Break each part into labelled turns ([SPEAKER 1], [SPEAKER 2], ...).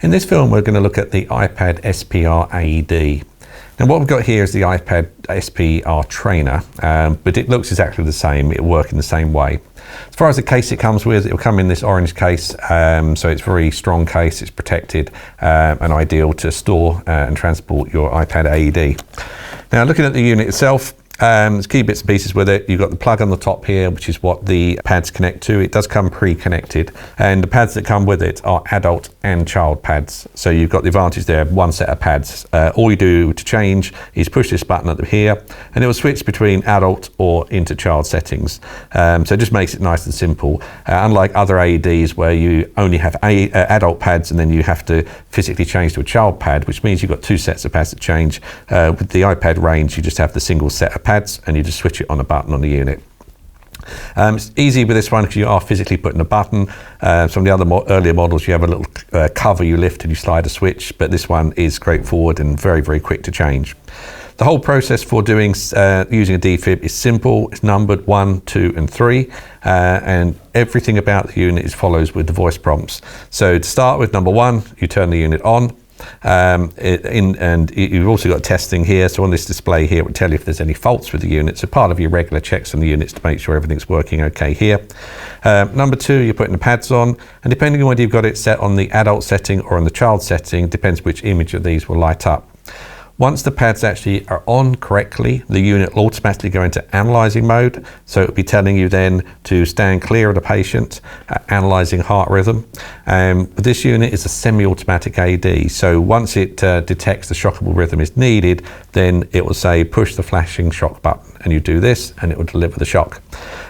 [SPEAKER 1] In this film, we're going to look at the iPad Spr Aed. Now what we've got here is the iPad Spr Trainer, but it looks exactly the same. It'll work in the same way. As far as the case it comes with, it'll come in this orange case, so it's a very strong case, it's protected and ideal to store and transport your iPad Aed. Now looking at the unit itself, there's key bits and pieces with it. You've got the plug on the top here, which is what the pads connect to. It does come pre-connected, and the pads that come with it are adult and child pads. So you've got the advantage there of one set of pads. All you do to change is push this button up here, and it will switch between adult or into child settings. So it just makes it nice and simple. Unlike other AEDs where you only have adult pads and then you have to physically change to a child pad, which means you've got two sets of pads to change. With the iPad range, you just have the single set of pads and you just switch it on a button on the unit. It's easy with this one because you are physically putting a button. Some of the other earlier models, you have a little cover you lift and you slide a switch, but this one is straightforward and very, very quick to change. The whole process for doing using a defib is simple. It's numbered 1, 2 and 3, and everything about the unit follows with the voice prompts. So to start with, number 1, you turn the unit on. And you've also got testing here, so on this display here it will tell you if there's any faults with the unit, so part of your regular checks on the units to make sure everything's working okay here. Number 2, you're putting the pads on, and depending on whether you've got it set on the adult setting or on the child setting, depends which image of these will light up. Once the pads actually are on correctly, the unit will automatically go into analysing mode. So it'll be telling you then to stand clear of the patient, analysing heart rhythm. But this unit is a semi-automatic AED. So once it detects the shockable rhythm is needed, then it will say push the flashing shock button, and you do this and it will deliver the shock.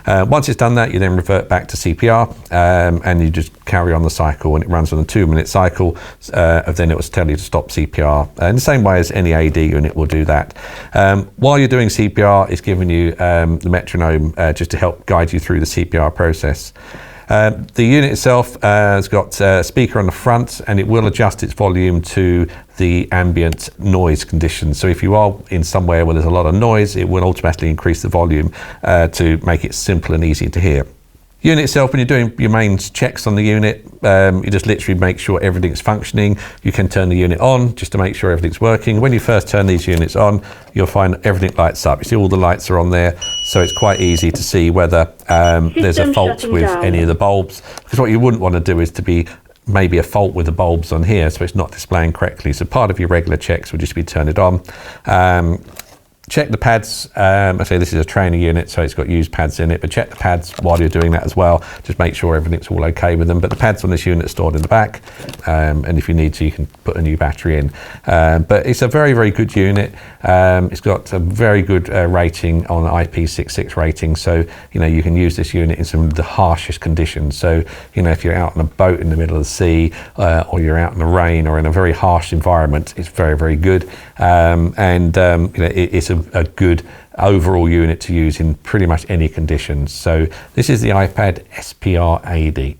[SPEAKER 1] Once it's done that, you then revert back to CPR and you just carry on the cycle, and it runs on a 2-minute cycle. Then it will tell you to stop CPR in the same way as any AED unit will do that. While you're doing CPR, it's giving you the metronome just to help guide you through the CPR process. The unit itself has got a speaker on the front, and it will adjust its volume to the ambient noise conditions. So if you are in somewhere where there's a lot of noise, it will automatically increase the volume to make it simple and easy to hear. Unit itself, when you're doing your main checks on the unit, you just literally make sure everything's functioning. You can turn the unit on just to make sure everything's working. When you first turn these units on, you'll find everything lights up. You see all the lights are on there, so it's quite easy to see whether there's a fault with any of the bulbs. Because what you wouldn't want to do is to be maybe a fault with the bulbs on here, so it's not displaying correctly. So part of your regular checks would just be turn it on. Check the pads. I say this is a trainer unit, so it's got used pads in it, but check the pads while you're doing that as well. Just make sure everything's all okay with them. But the pads on this unit are stored in the back, and if you need to, you can put a new battery in. But it's a very, very good unit. It's got a very good rating on IP66 rating, so you can use this unit in some of the harshest conditions. So if you're out on a boat in the middle of the sea, or you're out in the rain or in a very harsh environment, it's very, very good. It's a good overall unit to use in pretty much any conditions. So this is the iPad Spr Aed.